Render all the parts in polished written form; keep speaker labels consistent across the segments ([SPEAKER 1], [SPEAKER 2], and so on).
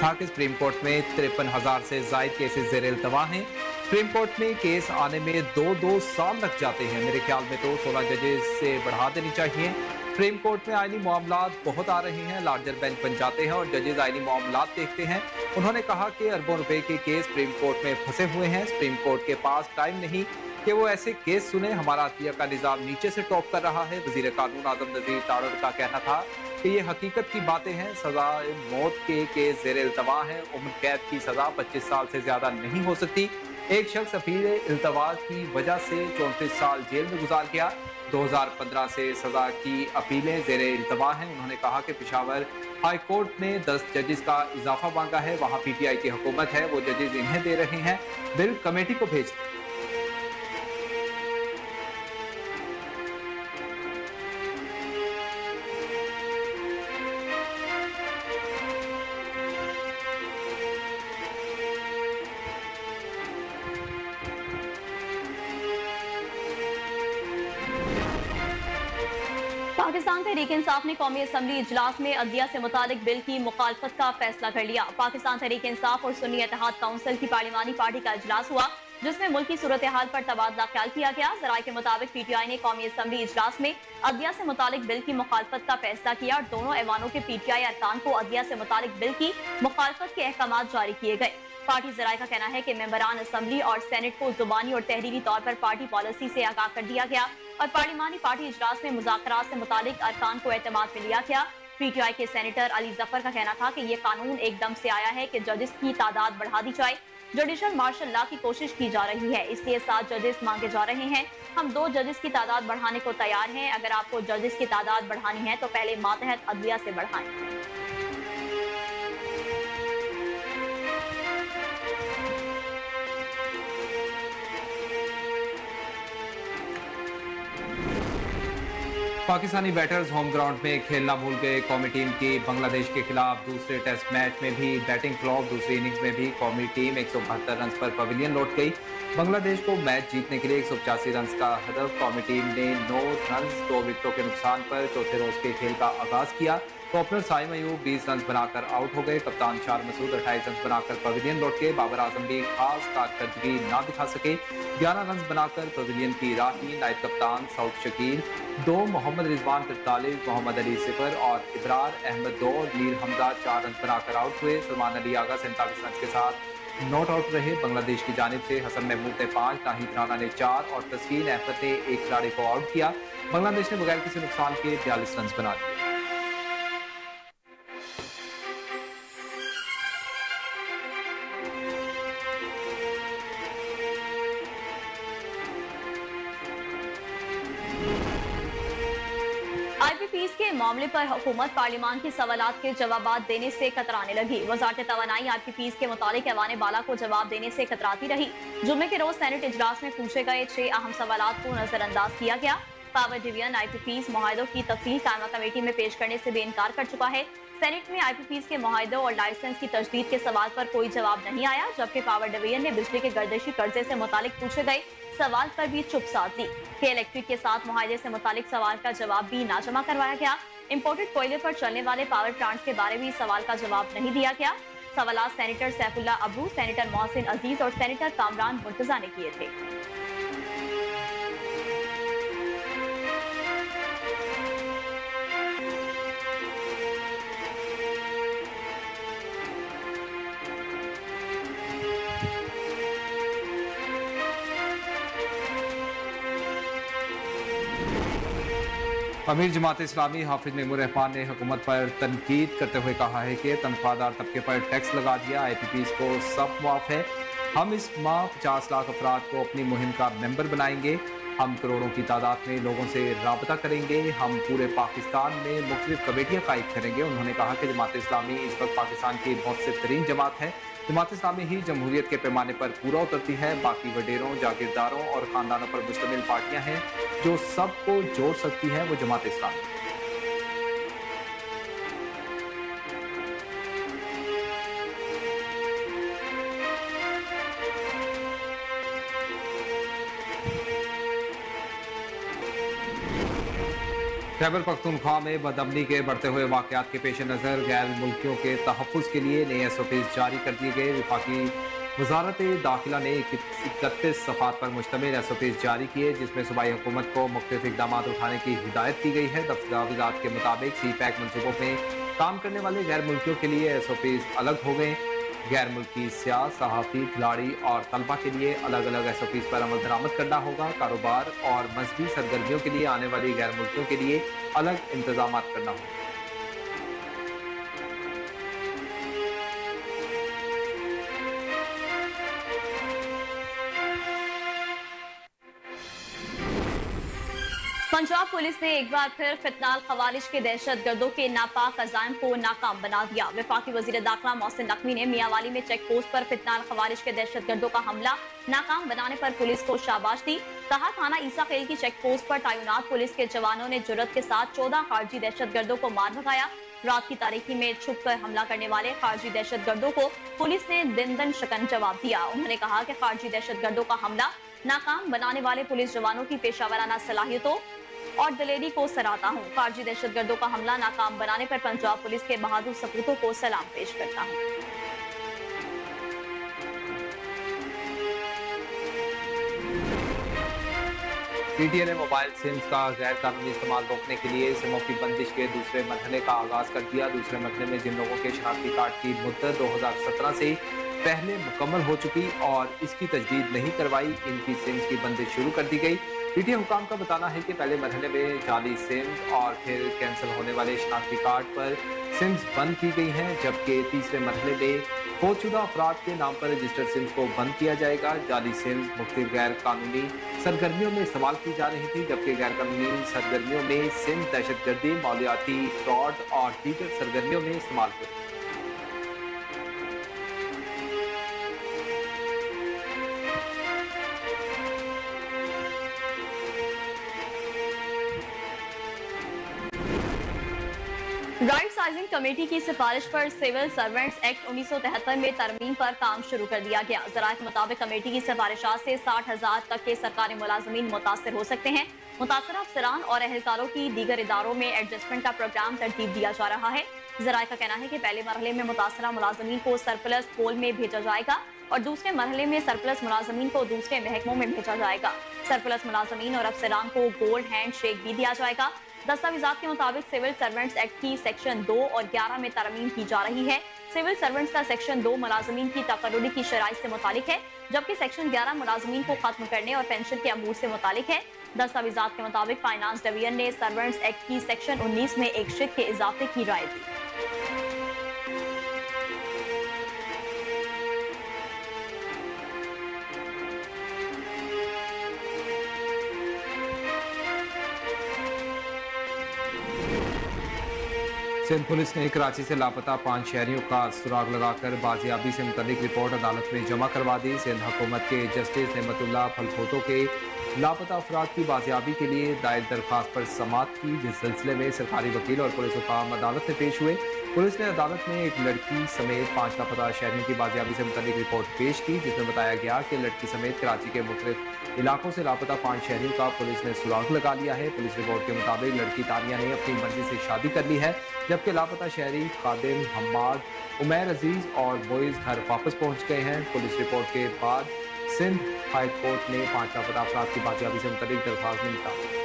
[SPEAKER 1] था कि supreme court में 53,000 से ज्यादा केसेस ज़ेर इल्तवा हैं। सुप्रीम कोर्ट में केस आने में 2-2 साल लग जाते हैं। मेरे ख्याल में तो 16 जजेस से बढ़ा देनी चाहिए। सुप्रीम कोर्ट में आईनी मामलात बहुत आ रहे हैं, लार्जर बेंच बन जाते हैं और जजेस आईनी मामलात देखते हैं। उन्होंने कहा कि अरबों रुपए के केस सुप्रीम कोर्ट में फंसे हुए हैं। सुप्रीम कोर्ट के पास टाइम नहीं कि वो ऐसे केस सुने। हमारा अतिया का निजाम नीचे से टॉप कर रहा है। वजीर कानून आजम नजीर तारड़ का कहना था कि ये हकीकत की बातें हैं। सजा मौत के केस ज़ेर इल्तवा है। उम्र कैद की सजा 25 साल से ज्यादा नहीं हो सकती। एक शख्स अपील इल्तवा की वजह से 34 साल जेल में गुजार गया। 2015 से सजा की अपीलें ज़ेर इल्तवा हैं। उन्होंने कहा कि पेशावर हाई कोर्ट ने 10 जजेस का इजाफा मांगा है। वहाँ PTI की हुकूमत है, वो जजेस इन्हें दे रहे हैं। बिल कमेटी को भेज दें।
[SPEAKER 2] पाकिस्तान तहरीक-ए-इंसाफ ने कौमी असम्बली इजलास में अदलिया से मुतालिक बिल की मुखालफत का फैसला कर लिया। पाकिस्तान तहरीक-ए-इंसाफ और सुन्नी इत्तेहाद काउंसिल की पार्लिमानी पार्टी का इजलास हुआ, जिसमें मुल्क की सूरत हाल पर तबादला ख्याल किया गया। जराये के मुताबिक PTI ने कौमी असम्बली इजलास में अदलिया से मुतालिक बिल की मुखालफत का फैसला किया और दोनों ऐवानों के PTI अरकान को अदलिया से मुतालिक बिल की मुखालफत के अहकाम जारी किए गए। पार्टी जराये का कहना है कि मेंबरान असम्बली और सेनेट को जुबानी और तहरीरी तौर पर पार्टी पॉलिसी से आगाह कर दिया गया और पार्लिमानी पार्टी इजलास में मुज़ाकरात से मुतालिक अरकान को एतमाद में लिया गया। PTI के सेनेटर अली जफर का कहना था कि ये कानून एकदम से आया है कि जजेस की तादाद बढ़ा दी जाए। जुडिशल मार्शल लॉ की कोशिश की जा रही है, इसलिए 7 जजेस मांगे जा रहे हैं। हम 2 जजेस की तादाद बढ़ाने को तैयार हैं। अगर आपको जजेस की तादाद बढ़ानी है तो पहले मातहत अदलिया से बढ़ाएं।
[SPEAKER 1] पाकिस्तानी बैटर्स होम ग्राउंड में खेलना भूल गए। कौमी टीम की बांग्लादेश के खिलाफ दूसरे टेस्ट मैच में भी बैटिंग फ्लॉप। दूसरी इनिंग्स में भी कौमी टीम 172 रन पर पवेलियन लौट गई। बांग्लादेश को मैच जीतने के लिए 185 रन का हदफ। कौमी टीम ने 9 रन 2 विकेटों के नुकसान पर चौथे रोज के खेल का आगाज किया। तो ओपनर साइम अयूब 20 रन बनाकर आउट हो गए। कप्तान शार मसूद 28 रन बनाकर पवेलियन लौट गए। बाबर आजम भी खास कारकर्दगी ना दिखा सके। 11 रन बनाकर पवेलियन की राही। नायब कप्तान सऊद शकील 2, मोहम्मद रिजवान 43, मोहम्मद अली 0 और इब्रार अहमद 2, मीर हमजा 4 रन बनाकर आउट हुए। सलमान अली आगा 47 रन के साथ नॉट आउट रहे। बांग्लादेश की जानिब से हसन महमूद ने 5, नाहिद राना ने 4 और तस्कीन अहमद ने एक खिलाड़ी को आउट किया। बांग्लादेश ने बगैर किसी नुकसान के 42 रन बना दिए।
[SPEAKER 2] IPPs के मामले पर हुकूमत पार्लिमान के सवालात के जवाब देने से कतराने लगी। वजारत तवानाई IPPs के मुतालिक ऐवान बाला को जवाब देने से कतराती रही। जुम्मे के रोज सेनेट इजलास में पूछे गए 6 अहम सवालात को नजरअंदाज किया गया। पावर डिवीजन IPPs मुआहदों की तफसील कायमा कमेटी में पेश करने से बेइनकार कर चुका है। सेनेट में IPPs के मुआहदों और लाइसेंस की तजदीद के सवाल पर कोई जवाब नहीं आया, जबकि पावर डिवीजन ने बिजली के गर्दिशी कर्जे से मुतालिक पूछे गए सवाल पर भी चुप साध दी। के इलेक्ट्रिक के साथ मुआहदे से मुतालिक सवाल का जवाब भी ना जमा करवाया गया। इम्पोर्टेड कोयले पर चलने वाले पावर प्लांट्स के बारे में सवाल का जवाब नहीं दिया गया। सवालात सेनेटर सैफुल्ला अबू, सेनेटर मोहसिन अजीज और सेनेटर कामरान मुर्तजा ने किए थे।
[SPEAKER 1] अमीर जमात इस्लामी हाफिज मेमूर रहमान ने हुकूमत पर तनकीद करते हुए कहा है कि तनख्वाहदार तबके पर टैक्स लगा दिया। IPPs को सब मुआफ है। हम इस माह 50 लाख अफराद को अपनी मुहिम का मेंबर बनाएंगे। हम करोड़ों की तादाद में लोगों से राबता करेंगे। हम पूरे पाकिस्तान में मुख्तलिफ कमेटियाँ कायम करेंगे। उन्होंने कहा कि जमात इस्लामी इस वक्त पाकिस्तान की मौसर तरीन जमात है। जमात इस्लामी ही जमहूरियत के पैमाने पर पूरा उतरती है। बाकी वडेरों, जागीरदारों और खानदानों पर मुश्तमिल पार्टियां हैं। जो सबको जोड़ सकती है वो जमात इस्लामी। खैबर पख्तूनख्वा में बदअमनी के बढ़ते हुए वाकयात के पेश नज़र गैर मुल्कियों के तहफ़्फ़ुज़ के लिए नए SOPs जारी कर दिए गए। वफाकी वजारत दाखिला ने 31 सफ़ात पर मुश्तमिल SOPs जारी किए, जिसमें सूबाई हुकूमत को मुख्तलिफ इक़दाम उठाने की हिदायत दी गई है। दस्तावेज़ात के मुताबिक CPEC मनसूबों में काम करने वाले गैर मुल्कियों के लिए SOPs अलग हो गए। गैर मुल्की सियाह, सहाफ़ी, खिलाड़ी और तलबा के लिए अलग अलग SOPs पर अमल दरामद करना होगा। कारोबार और मजहबी सरगर्मियों के लिए आने वाली गैर मुल्कियों के लिए अलग इंतजाम करना होगा।
[SPEAKER 2] पंजाब पुलिस ने एक बार फिर फितनाल खवारिज के दहशत गर्दों के नापाक अज़ाइम को नाकाम बना दिया। वफाकी वज़ीर दाखिला मोहसिन नकवी ने मियांवाली में चेक पोस्ट पर फितनाल खवारिज के दहशत गर्दों का हमला नाकाम बनाने पर पुलिस को शाबाश दी। कहा, थाना ईसा खेल की चेक पोस्ट पर तैनात पुलिस के जवानों ने जुर्रत के साथ 14 खारजी दहशत गर्दों को मार भगाया। रात की तारीकी में छुप कर हमला करने वाले खारजी दहशत गर्दों को पुलिस ने दिन दन शकन जवाब दिया। उन्होंने कहा कि खारजी दहशत गर्दों का हमला नाकाम बनाने वाले पुलिस जवानों की पेशावराना सलाहियतों और दलेरी को सराहता हूँ। खारजी दहशतगर्दों का हमला नाकाम बनाने पर पंजाब पुलिस के बहादुर सपूतों को सलाम पेश करता हूँ।
[SPEAKER 1] PTA ने मोबाइल सिम्स का गैर कानूनी इस्तेमाल रोकने के लिए सिमों की बंदिश के दूसरे मरहले का आगाज कर दिया। दूसरे मरहले में जिन लोगों के शनाख्ती कार्ड की मुद्दत 2017 से पहले मुकम्मल हो चुकी और इसकी तजदीद नहीं करवाई, इनकी सिम्स की बंदिश शुरू कर दी गई। PTA हुकाम का बताना है कि पहले मरहले में जाली सिम्स और फिर कैंसिल होने वाले शनाख्ती कार्ड पर सिम्स बंद की गई हैं, जबकि तीसरे मरहले में फौतशुदा अफराद के नाम पर रजिस्टर्ड सिम्स को बंद किया जाएगा। जाली सिम्स मुख्तलिफ गैर कानूनी सरगर्मियों में इस्तेमाल की जा रही थी, जबकि गैर कानूनी सरगर्मियों में सिम दहशतगर्दी, मालियाती फ्रॉड और दीगर सरगर्मियों में इस्तेमाल होती।
[SPEAKER 2] राइट साइजिंग कमेटी की सिफारिश पर सिविल सर्वेंट्स एक्ट 1973 में तरमीम पर काम शुरू कर दिया गया। ज़राए के मुताबिक कमेटी की सिफारिशात से 60,000 तक के सरकारी मुलाजमीन मुतासर हो सकते हैं। मुतासर अफसरान और अहलकारों की दीगर इदारों में एडजस्टमेंट का प्रोग्राम तरतीब दिया जा रहा है। ज़राए का कहना है कि पहले मरहले में मुतासरा मुलाजमीन को सरप्लस पोल में भेजा जाएगा और दूसरे मरहले में सरप्लस मुलाजमीन को दूसरे महकमों में भेजा जाएगा। सरप्लस मुलाजमीन और अफसरान को गोल्ड हैंड शेक भी दिया जाएगा। दस्तावेजात के मुताबिक सिविल सर्वेंट्स एक्ट की सेक्शन 2 और 11 में तरमीम की जा रही है। सिविल सर्वेंट्स का सेक्शन 2 मुलाजमीन की तकर्रुरी की शराइत से मुतालिक है, जबकि सेक्शन 11 मुलाजमीन को खत्म करने और पेंशन के अमूर से मुतालिक है। दस्तावेजात के मुताबिक फाइनेंस डिवीजन ने सर्वेंट्स एक्ट की सेक्शन 19 में एक शिक के इजाफे की राय दी।
[SPEAKER 1] सिंध पुलिस ने कराची से लापता 5 शहरियों का सुराग लगाकर बाजियाबी से मुतल्लिक रिपोर्ट अदालत में जमा करवा दी। सिंध हुकूमत के जस्टिस नेमतुल्लाह फलफोटो के लापता अफराद की बाजियाबी के लिए दायर दरख्वास्त पर समाअत की, जिस सिलसिले में सरकारी वकील और पुलिस हुकाम अदालत में पेश हुए। पुलिस ने अदालत में एक लड़की समेत 5 लापता शहरियों की बाजियाबी से मुतल्लिक रिपोर्ट पेश की, जिसमें बताया गया कि लड़की समेत कराची के मुख्तलिफ इलाकों से लापता 5 शहरियों का पुलिस ने सुराग लगा लिया है। पुलिस रिपोर्ट के मुताबिक लड़की तानिया ने अपनी मर्जी से शादी कर ली है, जबकि लापता शहरी खादिम, हम्माद, उमैर अजीज और बोइज घर वापस पहुंच गए हैं। पुलिस रिपोर्ट के बाद सिंध हाई कोर्ट ने 5 लापता अफराद की बाजियाबी से मुतल्लिक दरख्वास्त में निपटा।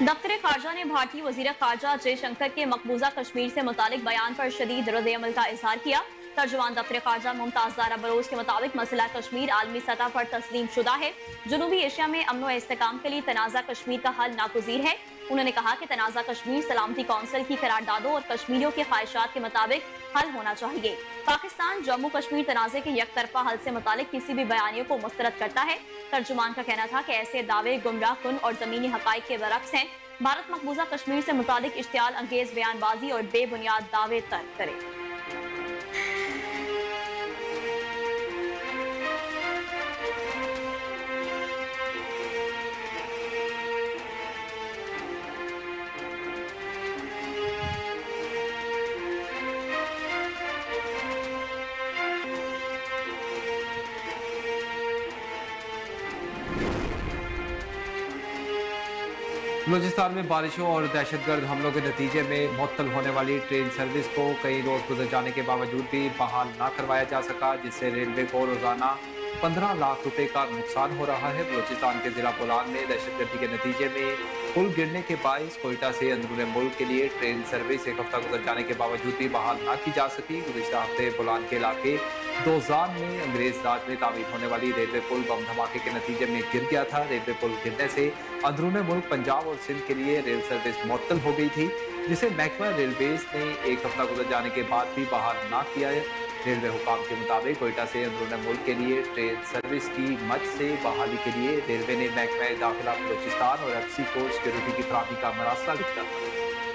[SPEAKER 2] दफ्तर खारजा ने भारतीय वजीर खारजा जयशंकर के मकबूजा कश्मीर से मुतालिक बयान पर शदीद रद्द-ए-अमल का इजहार किया। तर्जुमान दफ्तर खारजा मुमताज ज़ारा बलोच के मुताबिक मसला कश्मीर आलमी सतह पर तस्लीम शुदा है। जनूबी एशिया में अमन व इस्तेकाम के लिए तनाज़ा कश्मीर का हल नागुज़ीर है। उन्होंने कहा कि तनाज़ा कश्मीर सलामती कौंसिल की करारदादों और कश्मीरियों के ख्वाहिशात के मुताबिक हल होना चाहिए। पाकिस्तान जम्मू कश्मीर तनाज़े के यकतरफा हल से मुतालिक किसी भी बयानियों को मुस्तरद करता है। तर्जुमान का कहना था कि ऐसे दावे गुमराह कुन और ज़मीनी हक़ाइक़ के बरअक्स हैं। भारत मकबूजा कश्मीर से मुतालिक इश्तियाल अंगेज बयानबाजी और बेबुनियाद दावे तर्क करे।
[SPEAKER 1] बलूचिस्तान में बारिशों और दहशतगर्द हमलों के नतीजे में मुअत्तल होने वाली ट्रेन सर्विस को कई रोज गुजर जाने के बावजूद भी बहाल न करवाया जा सका, जिससे रेलवे को रोजाना 15 लाख रुपए का नुकसान हो रहा है। बलूचिस्तान के जिला बोलान में दहशतगर्दी के नतीजे में पुल गिरने के बायस कोयटा से अंदरूनी मुल्क के लिए ट्रेन सर्विस एक हफ्ता गुजर जाने के बावजूद भी बहाल न की जा सकी। गुज़िश्ता हफ्ते बोलान के इलाके दोजान में अंग्रेज राज में तामीर होने वाली रेलवे पुल बम धमाके के नतीजे में गिर गया था। रेलवे पुल गिरने से अंदरूनी मुल्क पंजाब और सिंध के लिए रेल सर्विस मुअत्तल हो गई थी, जिसे महकमा रेलवेज ने एक हफ्ता गुजर जाने के बाद भी बहाल न किया है। रेलवे हुकाम के मुताबिक कोयटा से अंदरूनी मुल्क के लिए ट्रेन सर्विस की मद से बहाली के लिए रेलवे ने महकमा दाखिला बलूचिस्तान और एफसी को सिक्योरिटी की फराहमी का मरासला लिखा था।